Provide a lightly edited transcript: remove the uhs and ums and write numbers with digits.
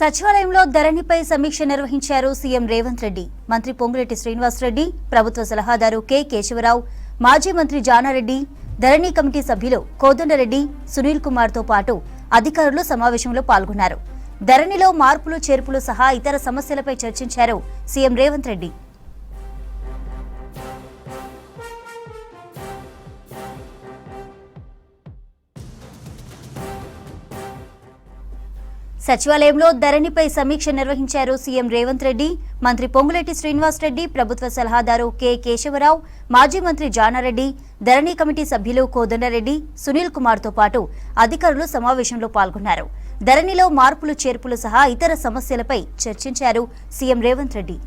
సచివాలయంలో ధరణిపై సమీక్ష నిర్వహించారు సీఎం రేవంత్ రెడ్డి. మంత్రి పొంగులేటి శ్రీనివాసరెడ్డి, ప్రభుత్వ సలహాదారు కె కేశవరావు, మాజీ మంత్రి జానారెడ్డి, ధరణి కమిటీ సభ్యులు కోదండరెడ్డి, సునీల్ కుమార్ తో పాటు అధికారులు సమావేశంలో పాల్గొన్నారు. ధరణిలో మార్పులు చేర్పులు సహా ఇతర సమస్యలపై చర్చించారు సీఎం రేవంత్ రెడ్డి. సచివాలయంలో ధరణిపై సమీక్ష నిర్వహించారు సీఎం రేవంత్ రెడ్డి. మంత్రి పొంగులేటి శ్రీనివాసరెడ్డి, ప్రభుత్వ సలహాదారు కె కేశవరావు, మాజీ మంత్రి జానారెడ్డి, ధరణి కమిటీ సభ్యులు కోదండరెడ్డి, సునీల్ కుమార్ తో పాటు అధికారులు సమావేశంలో పాల్గొన్నారు. ధరణిలో మార్పులు చేర్పులు సహా ఇతర సమస్యలపై చర్చించారు సీఎం రేవంత్ రెడ్డి.